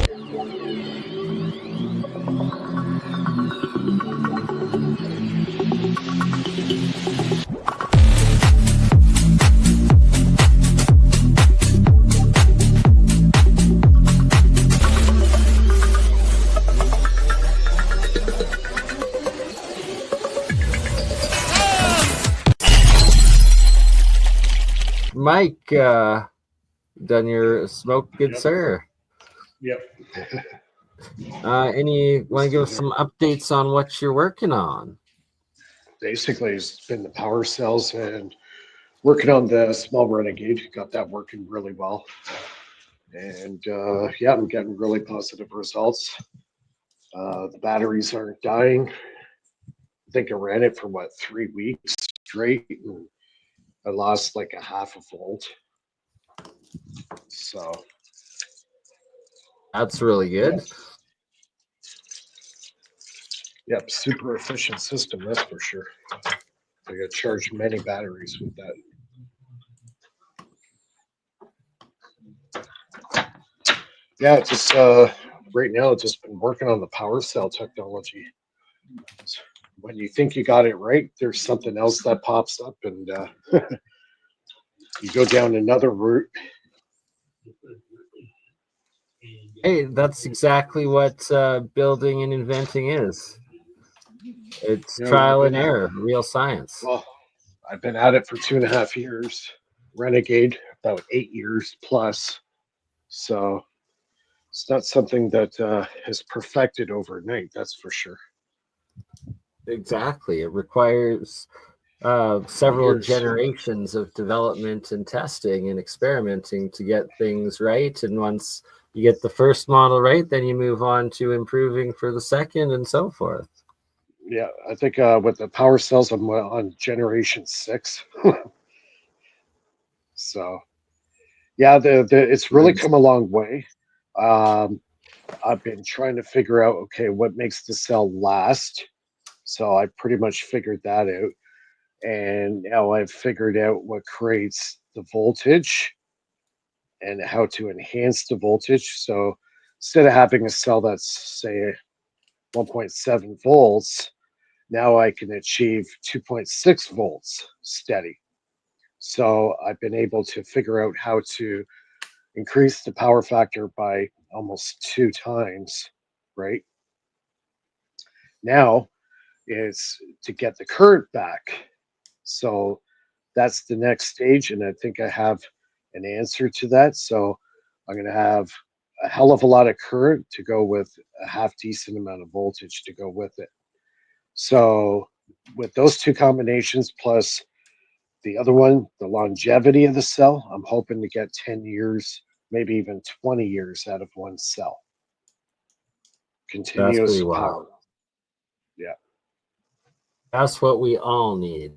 Mike, done your smoke, good sir? Yep. Want to give us some updates on what you're working on? Basically, it's been the power cells and working on the small Renegade. Got that working really well. And yeah, I'm getting really positive results. The batteries aren't dying. I think I ran it for 3 weeks straight, and I lost like a half a volt. So that's really good. Yep, super efficient system, that's for sure. I got charged many batteries with that. Yeah, just right now, I've just been working on the power cell technology. So when you think you got it right, there's something else that pops up, and you go down another route. Hey, that's exactly what building and inventing is. It's trial and error, real science. Well, I've been at it for 2.5 years. Renegade, about 8 years plus. So it's not something that is perfected overnight, that's for sure. Exactly. It requires several generations of development and testing and experimenting to get things right. And once you get the first model right, then you move on to improving for the second and so forth. Yeah, I think with the power cells, I'm on generation 6. So, yeah, it's really come a long way. I've been trying to figure out, okay, what makes the cell last. So I pretty much figured that out. And now I've figured out what creates the voltage and how to enhance the voltage. So instead of having a cell that's, say, 1.7 volts, now I can achieve 2.6 volts steady. So I've been able to figure out how to increase the power factor by almost 2 times, right? Now is to get the current back. So that's the next stage, and I think I have an answer to that. So I'm going to have a hell of a lot of current to go with a half decent amount of voltage to go with it. So with those two combinations plus the other one, the longevity of the cell, I'm hoping to get 10 years, maybe even 20 years out of one cell. Continuous power. Yeah. That's what we all need.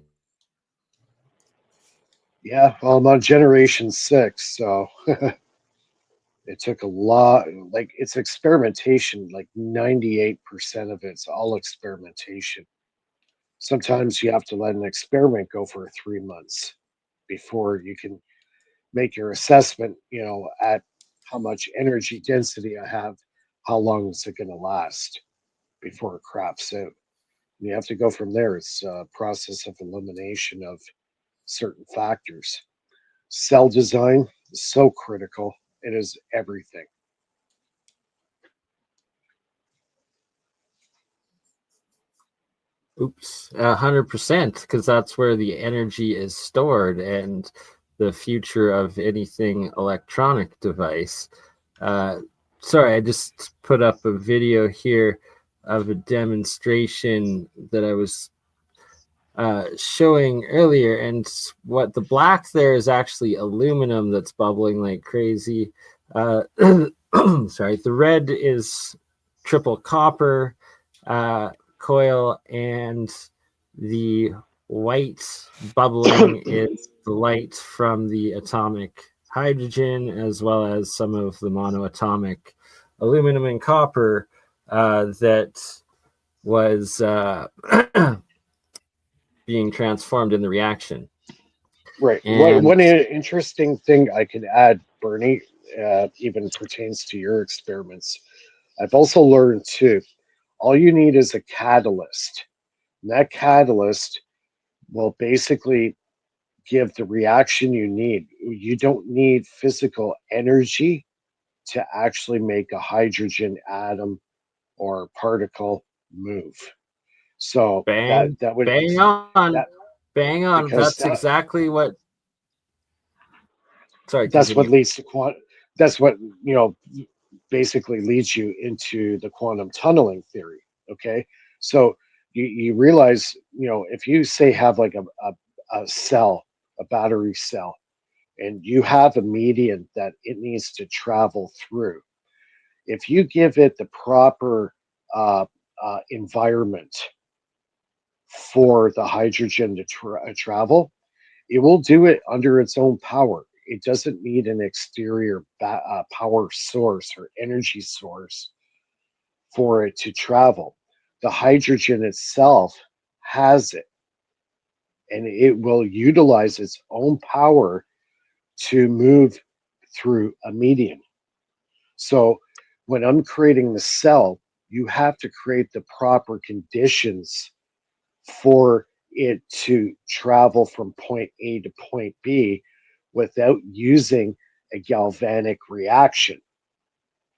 Yeah, well, I'm on generation 6, so it took a lot. Like, it's experimentation. Like 98% of it's all experimentation. Sometimes you have to let an experiment go for 3 months before you can make your assessment, at how much energy density I have, how long is it going to last before it craps out. And you have to go from there. It's a process of elimination of certain factors. Cell design is so critical. It is everything. Oops, 100%, because that's where the energy is stored and the future of anything electronic device. Sorry, I just put up a video here of a demonstration that I was showing earlier, and what the black there is actually aluminum that's bubbling like crazy. Sorry, the red is triple copper coil, and the white bubbling is the light from the atomic hydrogen, as well as some of the monoatomic aluminum and copper that was being transformed in the reaction. Right. One interesting thing I could add, Bernie, even pertains to your experiments. I've also learned too, all you need is a catalyst. And that catalyst will basically give the reaction you need. You don't need physical energy to actually make a hydrogen atom or particle move. So Bang, that would bang on, that bang on. because That's exactly what. Sorry, that's what continue. leads to that's what basically leads you into the quantum tunneling theory. Okay, so you realize if you say have like a cell, a battery cell, and you have a medium that it needs to travel through, if you give it the proper environment for the hydrogen to travel, it will do it under its own power. It doesn't need an exterior power source or energy source for it to travel. The hydrogen itself has it, and it will utilize its own power to move through a medium. So when I'm creating the cell, you have to create the proper conditions for it to travel from point A to point B without using a galvanic reaction.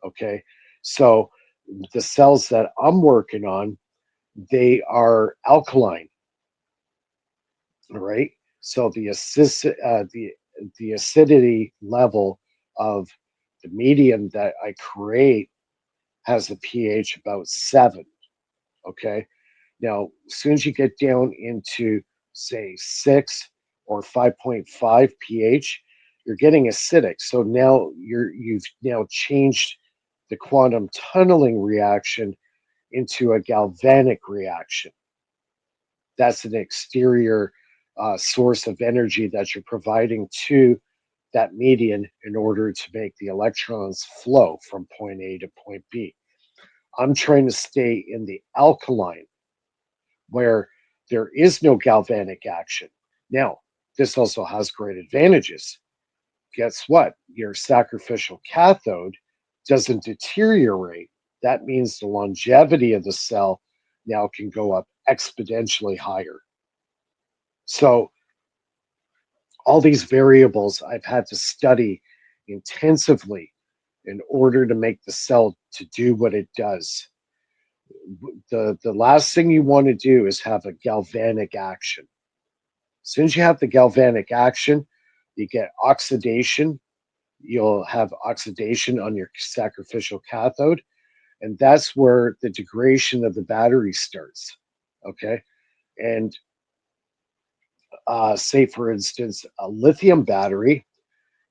Okay. So the cells that I'm working on, they are alkaline, right? So the acidity level of the medium that I create has a pH about 7. Okay. Now, as soon as you get down into, say, 6 or 5.5 pH, you're getting acidic. So now you've now changed the quantum tunneling reaction into a galvanic reaction. That's an exterior source of energy that you're providing to that medium in order to make the electrons flow from point A to point B. I'm trying to stay in the alkaline where there is no galvanic action. Now, this also has great advantages. Guess what? Your sacrificial cathode doesn't deteriorate. That means the longevity of the cell now can go up exponentially higher. So, all these variables I've had to study intensively in order to make the cell to do what it does. The last thing you want to do is have a galvanic action. As soon as you have the galvanic action, you get oxidation. You'll have oxidation on your sacrificial cathode, and that's where the degradation of the battery starts. Okay, and say for instance, a lithium battery,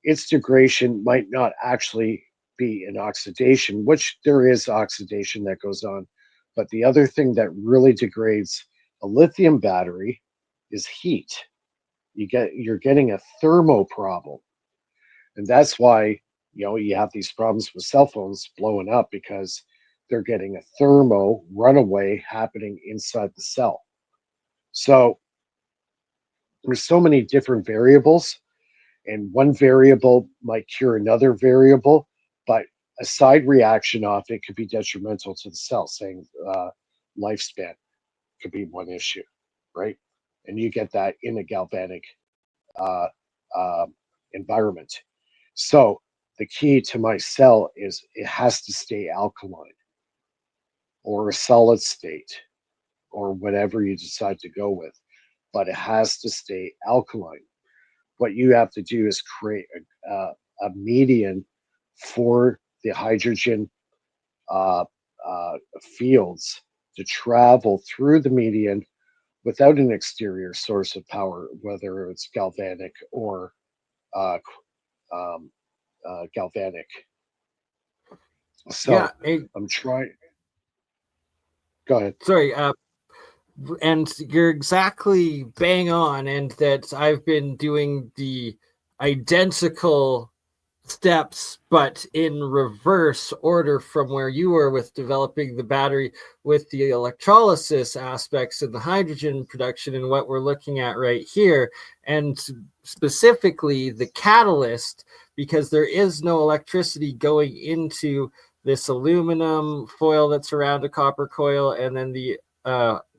its degradation might not actually be an oxidation, which there is oxidation that goes on, but the other thing that really degrades a lithium battery is heat. You're getting a thermo problem, and that's why you have these problems with cell phones blowing up because they're getting a thermo runaway happening inside the cell. So there's so many different variables, and one variable might cure another variable, but a side reaction off it could be detrimental to the cell, saying lifespan could be one issue, right? And you get that in a galvanic uh, uh, environment. So the key to my cell is it has to stay alkaline or a solid state or whatever you decide to go with, but it has to stay alkaline. What you have to do is create a median for the hydrogen uh, fields to travel through the median without an exterior source of power, whether it's galvanic or uh, um, galvanic. Yeah. So I'm trying. Go ahead. Sorry. And you're exactly bang on, and that I've been doing the identical steps but in reverse order from where you were with developing the battery with the electrolysis aspects and the hydrogen production and what we're looking at right here, and specifically the catalyst because there is no electricity going into this aluminum foil that's around a copper coil, and then the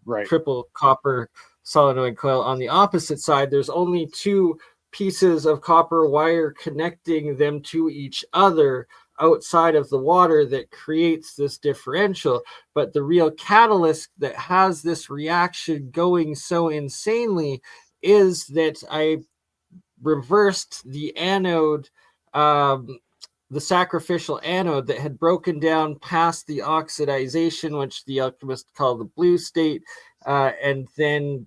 Right. triple copper solenoid coil on the opposite side. There's only two pieces of copper wire connecting them to each other outside of the water that creates this differential. But the real catalyst that has this reaction going so insanely is that I reversed the anode, the sacrificial anode that had broken down past the oxidization, which the alchemist called the blue state, and then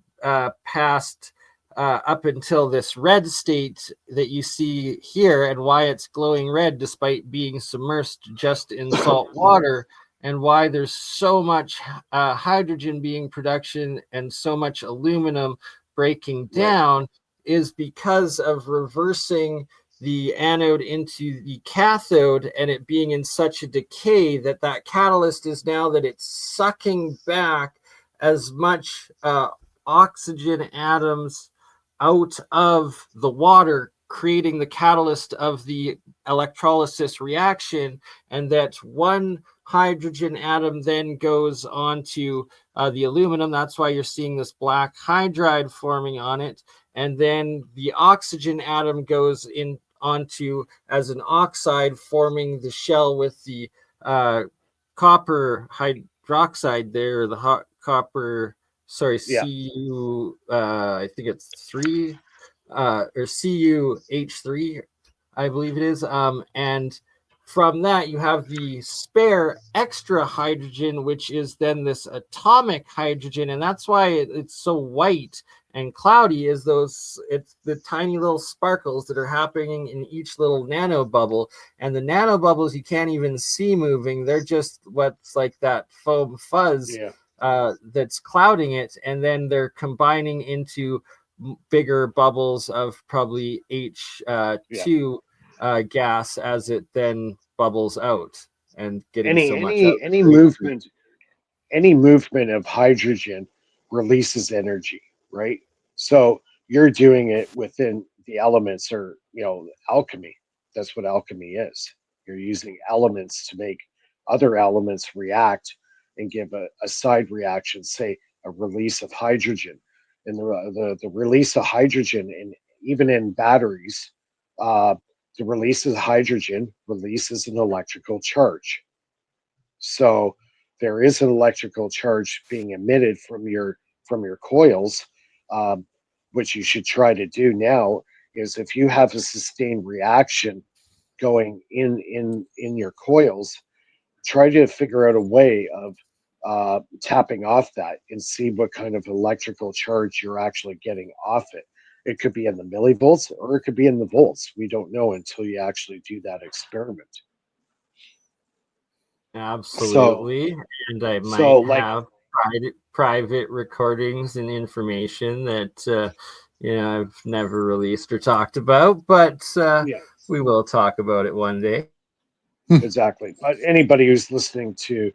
passed up until this red state that you see here, and why it's glowing red despite being submersed just in salt water, and why there's so much hydrogen being production and so much aluminum breaking down, is because of reversing the anode into the cathode, and it being in such a decay that that catalyst is now that it's sucking back as much oxygen atoms out of the water, creating the catalyst of the electrolysis reaction, and that one hydrogen atom then goes onto the aluminum. That's why you're seeing this black hydride forming on it. And then the oxygen atom goes in onto as an oxide, forming the shell with the copper hydroxide there, the copper, sorry, Cu, I think it's 3, or CuH3, I believe it is. And from that, you have the spare extra hydrogen, which is then this atomic hydrogen. And that's why it's so white and cloudy, is it's the tiny little sparkles that are happening in each little nano bubble. And the nano bubbles you can't even see moving. They're just what's like that foam fuzz that's clouding it. And then they're combining into bigger bubbles of probably H2 gas as it then bubbles out and getting so much out. Any movement of hydrogen releases energy, right? So you're doing it within the elements, or alchemy. That's what alchemy is. You're using elements to make other elements react and give a side reaction, say a release of hydrogen. And the release of hydrogen, and even in batteries, the release of hydrogen releases an electrical charge. So there is an electrical charge being emitted from your coils. What you should try to do now is, if you have a sustained reaction going in your coils, try to figure out a way of tapping off that and see what kind of electrical charge you're actually getting off it. It could be in the millivolts, or it could be in the volts. We don't know until you actually do that experiment. So, Absolutely. And I so might like, have private recordings and information that I've never released or talked about, but yeah, we will talk about it one day. exactly. But anybody who's listening to,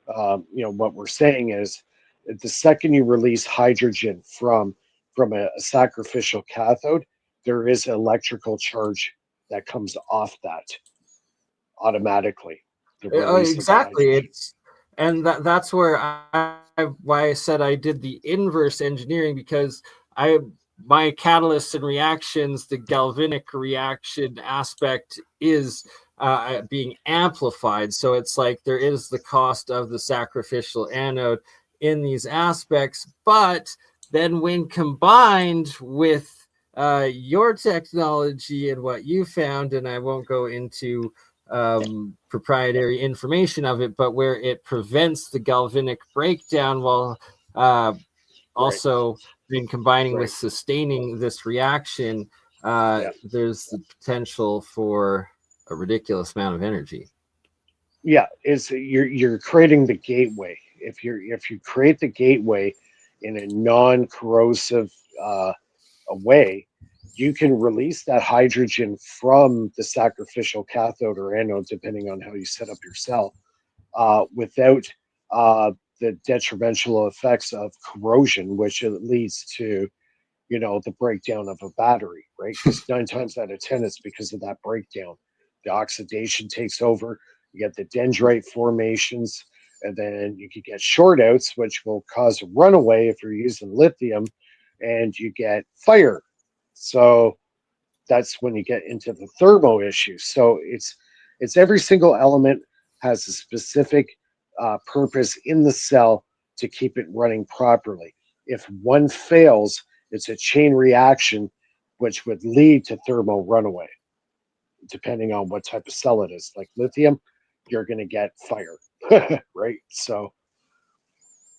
what we're saying is, that the second you release hydrogen from a sacrificial cathode, there is electrical charge that comes off that automatically. The release of the Exactly. hydrogen. That's where why I said I did the inverse engineering, because my catalysts and reactions, the galvanic reaction aspect is being amplified. So it's like there is the cost of the sacrificial anode in these aspects, but then when combined with your technology and what you found, and I won't go into proprietary information of it, but where it prevents the galvanic breakdown while Right. also in combining with Right. sustaining this reaction, Yeah. there's the potential for a ridiculous amount of energy. Yeah. Is you're creating the gateway. If you create the gateway in a non-corrosive a way, you can release that hydrogen from the sacrificial cathode or anode, depending on how you set up your cell, without the detrimental effects of corrosion, which it leads to, the breakdown of a battery, right? Because 9 times out of 10, it's because of that breakdown. The oxidation takes over. You get the dendrite formations, and then you could get short outs, which will cause a runaway if you're using lithium, and you get fire. So that's when you get into the thermo issues. So it's every single element has a specific purpose in the cell to keep it running properly. If one fails, it's a chain reaction which would lead to thermal runaway, depending on what type of cell it is. Like lithium, you're going to get fire, right? So,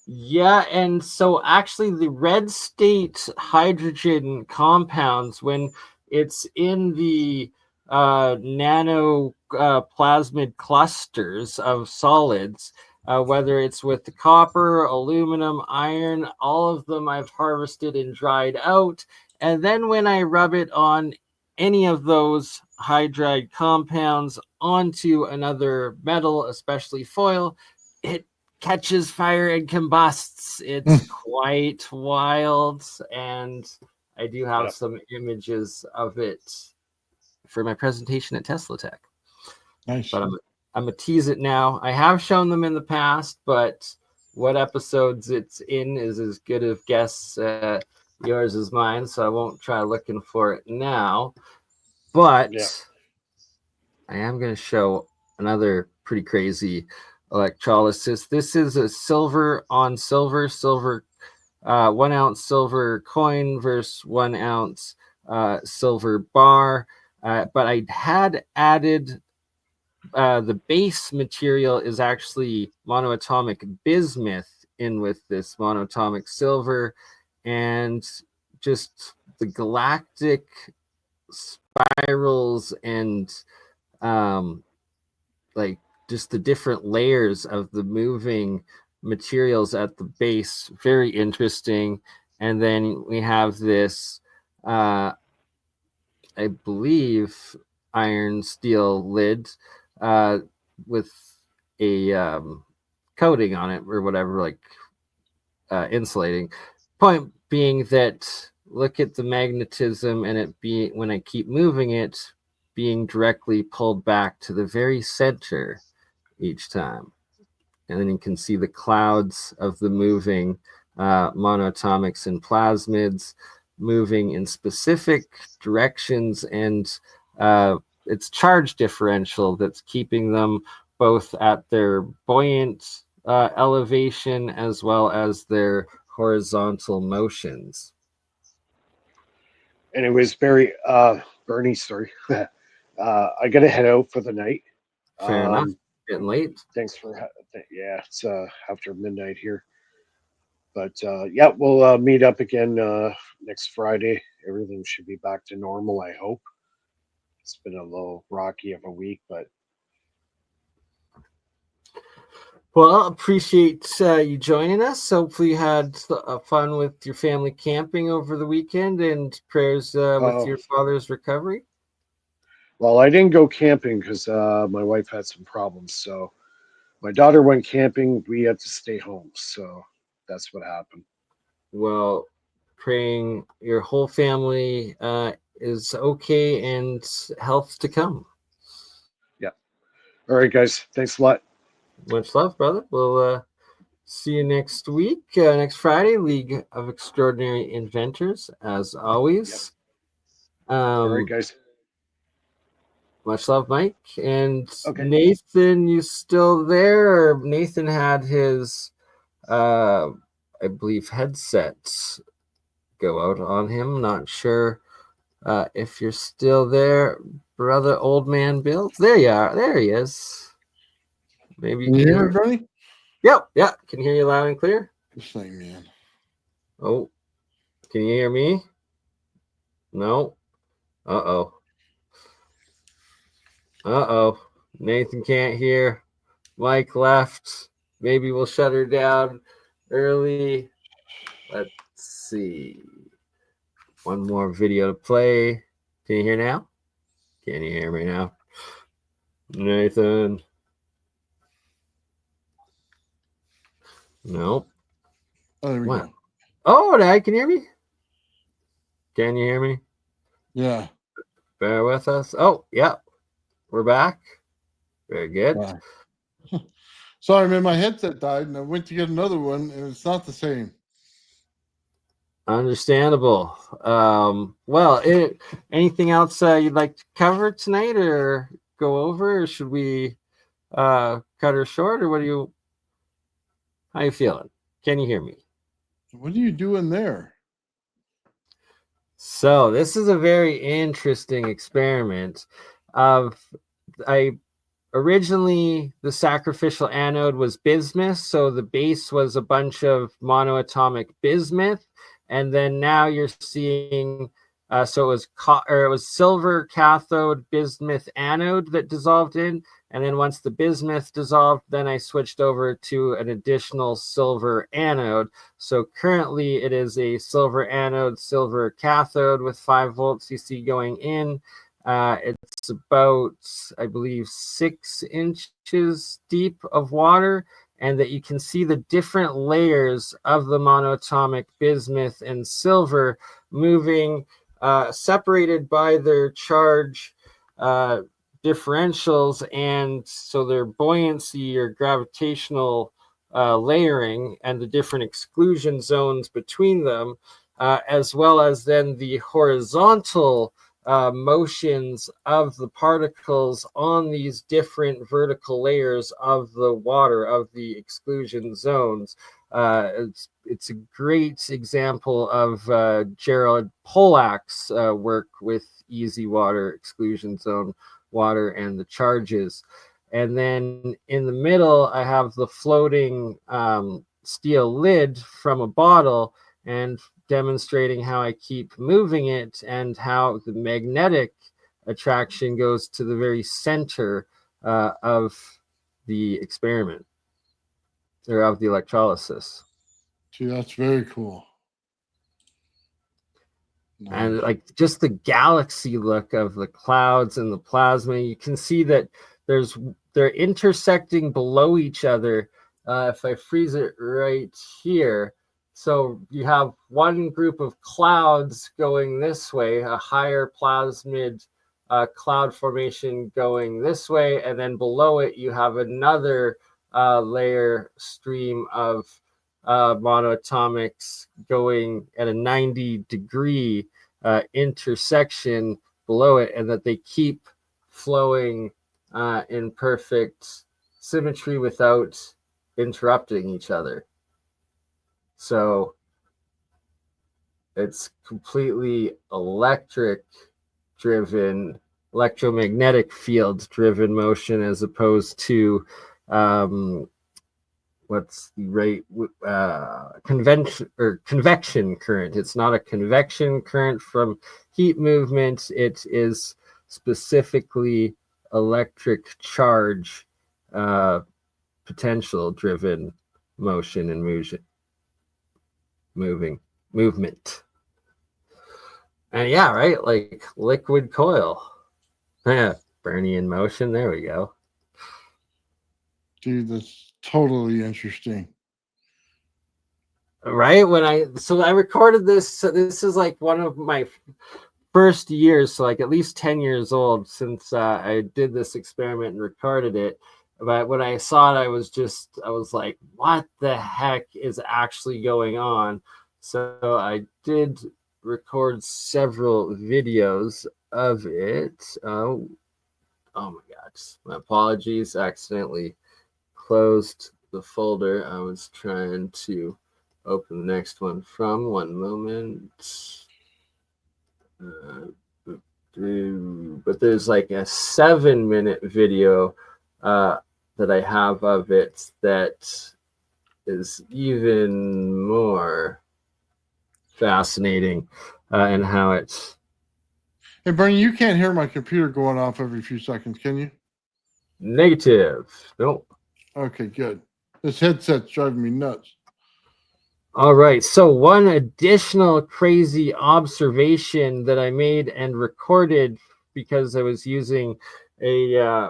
Yeah, and so actually the red state hydrogen compounds, when it's in the nano plasmid clusters of solids, whether it's with the copper, aluminum, iron, all of them I've harvested and dried out. And then when I rub it on any of those hydride compounds onto another metal, especially foil, it catches fire and combusts. It's quite wild, and I do have yeah. some images of it for my presentation at Tesla Tech. Nice. But I'm gonna tease it now. I have shown them in the past, but what episodes it's in is as good of guess yours as mine, so I won't try looking for it now. But Yeah. I am going to show another pretty crazy electrolysis. This is a silver on silver, 1 ounce silver coin versus 1 ounce silver bar. But I had added the base material is actually monoatomic bismuth in with this monoatomic silver, and just the galactic spirals and like just the different layers of the moving materials at the base, very interesting. And then we have this I believe iron steel lid with a coating on it or whatever, like insulating. Point being that look at the magnetism, and it being, when I keep moving it, being directly pulled back to the very center each time. And then you can see the clouds of the moving monoatomics and plasmids moving in specific directions, and it's charge differential that's keeping them both at their buoyant elevation as well as their horizontal motions. And it was Bernie, sorry. I got to head out for the night. Fair enough. Getting late. Thanks for, yeah, it's after midnight here. But yeah, we'll meet up again next Friday. Everything should be back to normal, I hope. It's been a little rocky of a week, but Well, appreciate you joining us. Hopefully you had fun with your family camping over the weekend, and prayers with your father's recovery. well, I didn't go camping because my wife had some problems. So my daughter went camping. We had to stay home. So that's what happened. Well, praying your whole family is okay and health to come. Yeah. All right, guys. Thanks a lot. Much love, brother. We'll see you next week, next Friday. League of Extraordinary Inventors, as always. Yep. All right, guys. Much love, Mike. And okay. Nathan, you still there? Or Nathan had his, I believe, headsets go out on him. Not sure if you're still there, brother, old man Bill. There you are. There he is. Maybe you can hear me, Bernie? Yep. Yeah. Can hear you loud and clear. This thing, man. Oh, can you hear me? No. Uh-oh. Nathan can't hear. Mike left. Maybe we'll shut her down early. Let's see. One more video to play. Can you hear now? Can you hear me now? Nathan. Nope. Oh, there we go. Oh, now you can hear me? Can you hear me? Yeah. Bear with us. Oh, yeah. We're back. Very good. Sorry, man, my headset died and I went to get another one and it's not the same. Understandable. Well, anything else you'd like to cover tonight or go over, or should we cut her short, or how you feeling? Can you hear me? What are you doing there? So this is a very interesting experiment. Originally, the sacrificial anode was bismuth, so the base was a bunch of monoatomic bismuth, and then now you're seeing, so it was silver cathode, bismuth anode that dissolved in, and then once the bismuth dissolved, then I switched over to an additional silver anode. So currently, it is a silver anode, silver cathode with 5 volts you see going in. It's about, I believe, 6 inches deep of water, and that you can see the different layers of the monoatomic bismuth and silver moving, separated by their charge differentials, and so their buoyancy or gravitational layering and the different exclusion zones between them, as well as then the horizontal motions of the particles on these different vertical layers of the water, of the exclusion zones. It's a great example of Gerald Pollack's work with easy water, exclusion zone water, and the charges. And then in the middle, I have the floating steel lid from a bottle, and demonstrating how I keep moving it and how the magnetic attraction goes to the very center of the experiment, or of the electrolysis. See, that's very cool. And like just the galaxy look of the clouds and the plasma, you can see that they're intersecting below each other. If I freeze it right here, so you have one group of clouds going this way, a higher plasmid cloud formation going this way, and then below it you have another layer stream of monoatomics going at a 90-degree intersection below it, and that they keep flowing in perfect symmetry without interrupting each other. So it's completely electromagnetic field driven motion, as opposed to what's the right convection current. It's not a convection current from heat movement. It is specifically electric charge potential driven motion and movement. And yeah, right, like liquid coil. Yeah, BurnEye in motion. There we go. Dude, that's totally interesting. Right, I recorded this. So this is like one of my first years, so like at least 10 years old since I did this experiment and recorded it. But when I saw it, I was like, what the heck is actually going on? So I did record several videos of it. Oh my god, my apologies, accidentally closed the folder I was trying to open the next one from. One moment. But there's like a 7-minute video that I have of it that is even more fascinating in how it's. Hey, BurnEye, you can't hear my computer going off every few seconds, can you? Negative. Nope. Okay, good. This headset's driving me nuts. All right. So one additional crazy observation that I made and recorded, because I was using a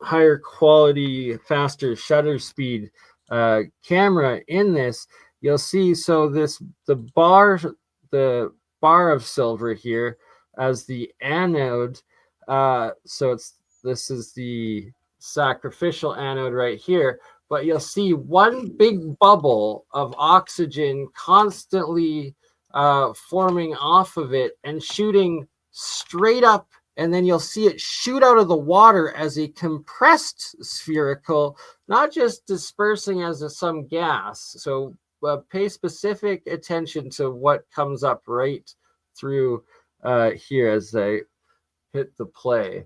higher quality, faster shutter speed camera in this, you'll see. So the bar of silver here as the anode. So this is the sacrificial anode right here, but you'll see one big bubble of oxygen constantly forming off of it and shooting straight up, and then you'll see it shoot out of the water as a compressed spherical, not just dispersing as some gas. So pay specific attention to what comes up right through here as I hit the play.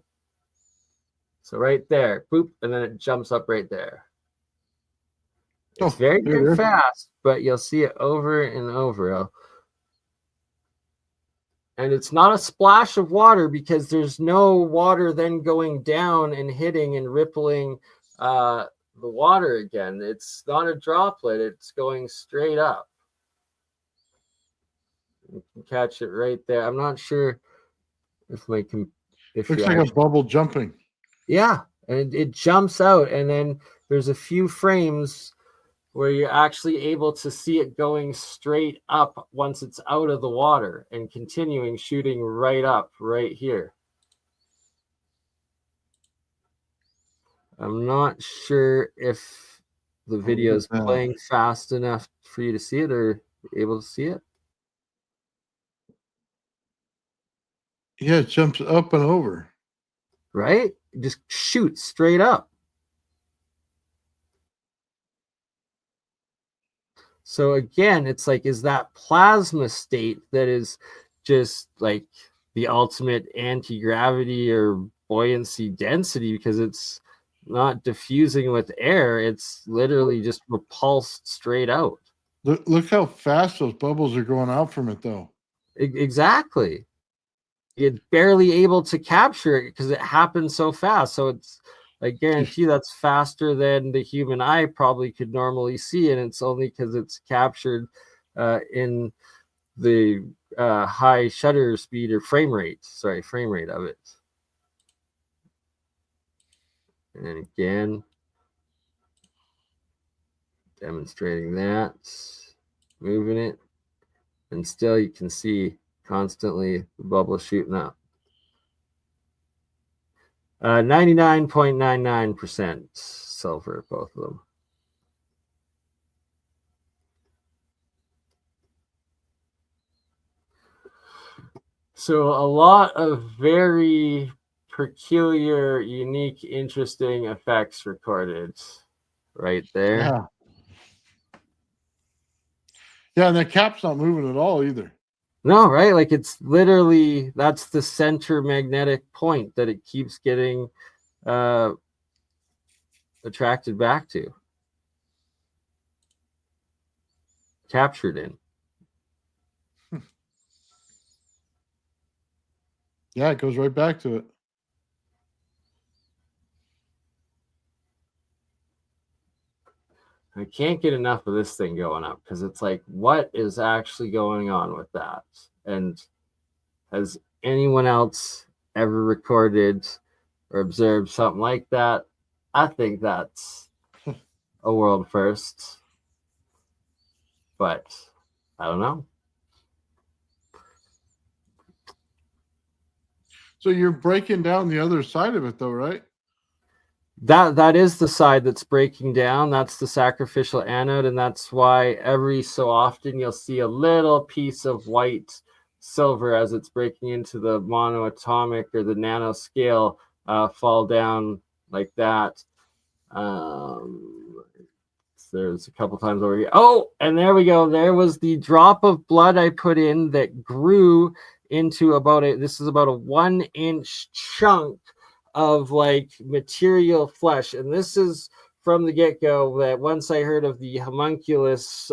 So right there, boop, and then it jumps up right there. It's very, very fast, but you'll see it over and over. And it's not a splash of water because there's no water then going down and hitting and rippling the water again. It's not a droplet. It's going straight up. You can catch it right there. I'm not sure if my if looks like a bubble jumping. Yeah, and it jumps out, and then there's a few frames where you're actually able to see it going straight up once it's out of the water and continuing shooting right up right here. I'm not sure if the video is playing fast enough for you to see it or able to see it. Yeah, it jumps up and over. Right? It just shoots straight up. So again, it's like, is that plasma state that is just like the ultimate anti-gravity or buoyancy density, because it's not diffusing with air, it's literally just repulsed straight out. Look how fast those bubbles are going out from it, though. Exactly. You're barely able to capture it because it happens so fast. So it's, I guarantee that's faster than the human eye probably could normally see, and it's only because it's captured in the high shutter speed or frame rate of it. And again, demonstrating that, moving it, and still you can see constantly the bubble shooting up. 99.99% silver, both of them. So a lot of very peculiar, unique, interesting effects recorded right there. Yeah. Yeah, and the cap's not moving at all either. No, right? Like it's literally, that's the center magnetic point that it keeps getting attracted back to. Captured in. Yeah, it goes right back to it. I can't get enough of this thing going up because it's like, what is actually going on with that? And has anyone else ever recorded or observed something like that? I think that's a world first, but I don't know. So you're breaking down the other side of it, though, right? That is the side that's breaking down. That's the sacrificial anode, and that's why every so often you'll see a little piece of white silver as it's breaking into the monoatomic or the nanoscale fall down like that. There's a couple times over here. Oh, and there we go. There was the drop of blood I put in that grew into about this is about a 1-inch chunk of like material flesh. And this is from the get-go that once I heard of the homunculus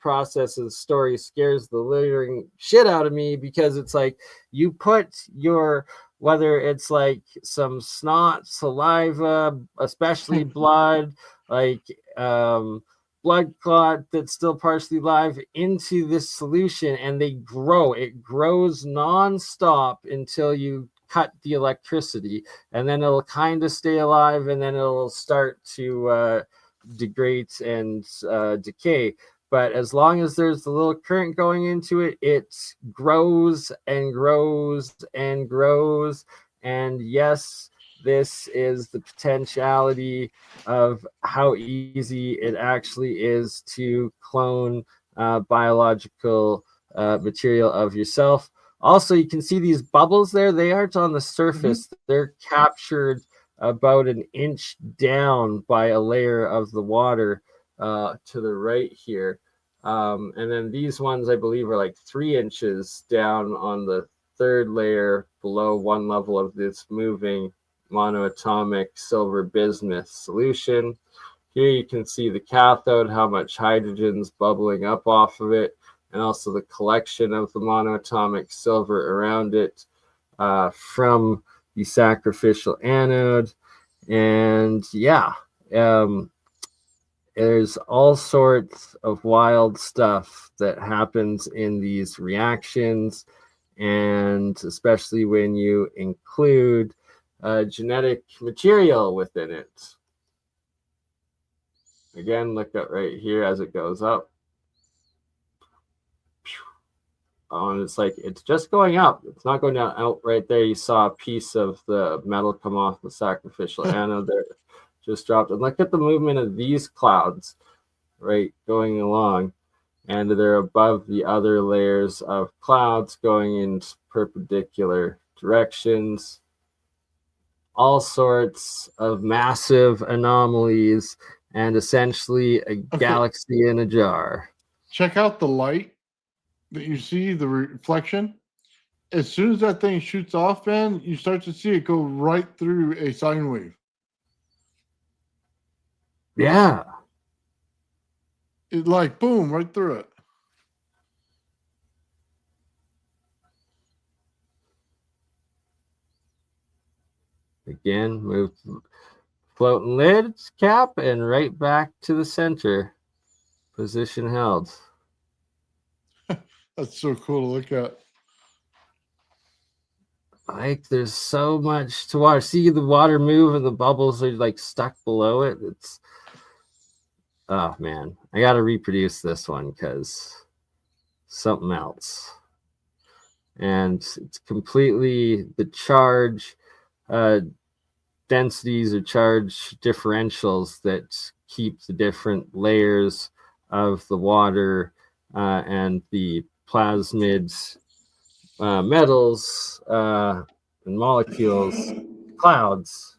processes story scares the living shit out of me, because it's like you put your, whether it's like some snot, saliva, especially blood, like blood clot that's still partially live, into this solution, and they grow. It grows nonstop until you cut the electricity, and then it'll kind of stay alive, and then it'll start to degrade and decay. but as long as there's a little current going into it, it grows and grows and grows. And yes, this is the potentiality of how easy it actually is to clone biological material of yourself. Also, you can see these bubbles there. They aren't on the surface. They're captured about an inch down by a layer of the water to the right here. And then these ones, I believe, are like 3 inches down on the third layer below one level of this moving monoatomic silver bismuth solution. Here you can see the cathode, how much hydrogen's bubbling up off of it, and also the collection of the monoatomic silver around it from the sacrificial anode. And yeah, there's all sorts of wild stuff that happens in these reactions, and especially when you include genetic material within it. Again, look at right here as it goes up. And it's like, it's just going up. It's not going down. Out right there, you saw a piece of the metal come off the sacrificial anode there. Just dropped. And look at the movement of these clouds, right, going along. And they're above the other layers of clouds going in perpendicular directions. All sorts of massive anomalies, and essentially a galaxy in a jar. Check out the light that you see, the reflection. As soon as that thing shoots off, man, you start to see it go right through a sine wave. Yeah. It like, boom, right through it. Again, move floating lid cap and right back to the center. Position held. That's so cool to look at. Like, there's so much to watch. See the water move and the bubbles are like stuck below it. It's, oh man, I got to reproduce this one because something else. And it's completely the charge densities or charge differentials that keep the different layers of the water and the plasmids, metals and molecules, clouds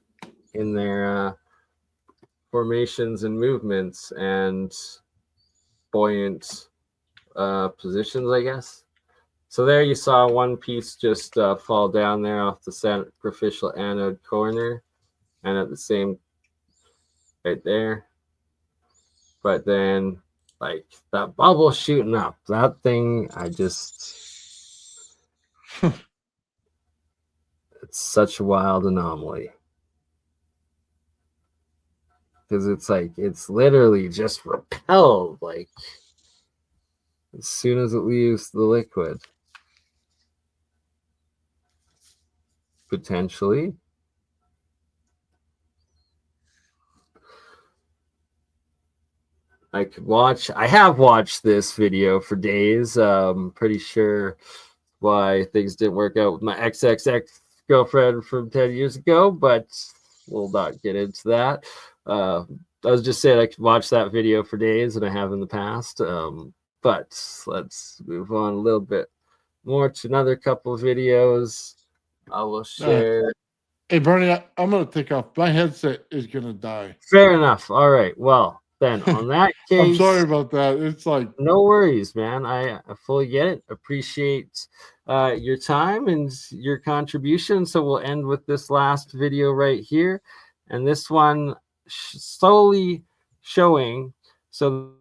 in their formations and movements and buoyant positions, I guess. So there you saw one piece just fall down there off the sacrificial anode corner, and at the same right there. But then, like, that bubble shooting up, that thing, I just, it's such a wild anomaly. Because it's like, it's literally just repelled, like, as soon as it leaves the liquid. Potentially. I have watched this video for days. Pretty sure why things didn't work out with my XXX girlfriend from 10 years ago, but we'll not get into that. I was just saying I could watch that video for days, and I have in the past. But let's move on a little bit more to another couple of videos. I will share. Hey, BurnEye, I'm going to take off. My headset is going to die. Fair enough. All right. Well, then on that case, I'm sorry about that. It's like, no worries, man. I fully get it. Appreciate your time and your contribution. So we'll end with this last video right here, and this one solely showing. So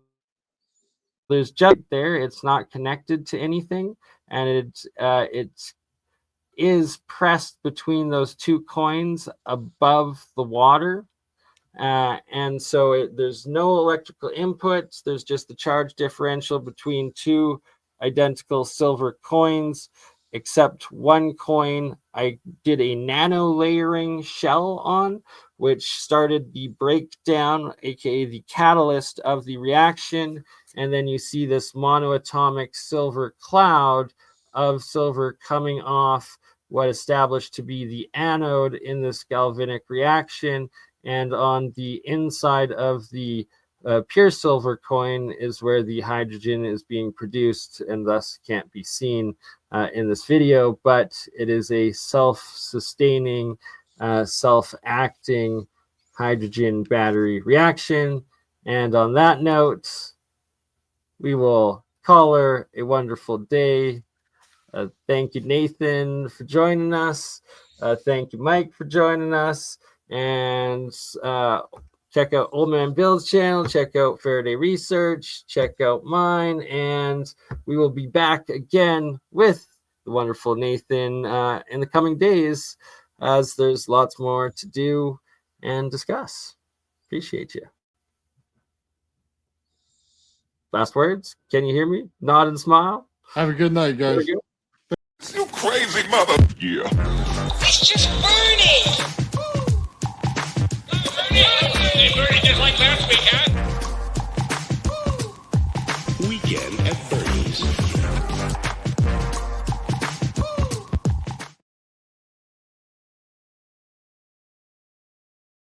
there's just there. It's not connected to anything, and it is pressed between those two coins above the water. And so there's no electrical inputs. There's just the charge differential between two identical silver coins, except one coin I did a nano layering shell on, which started the breakdown, aka the catalyst of the reaction, and then you see this monoatomic silver cloud of silver coming off what established to be the anode in this galvanic reaction. And on the inside of the pure silver coin is where the hydrogen is being produced, and thus can't be seen in this video, but it is a self-sustaining, self-acting hydrogen battery reaction. And on that note, we will call her a wonderful day. Thank you, Nathan, for joining us. Thank you, Mike, for joining us. And check out Old Man Bill's channel. Check out Faraday Research. Check out mine. And we will be back again with the wonderful Nathan in the coming days, as there's lots more to do and discuss. Appreciate you. Last words? Can you hear me? Nod and smile. Have a good night, guys. You crazy mother. Yeah. It's just BurnEye. BurnEye just like last week, huh? Weekend at Bernie's.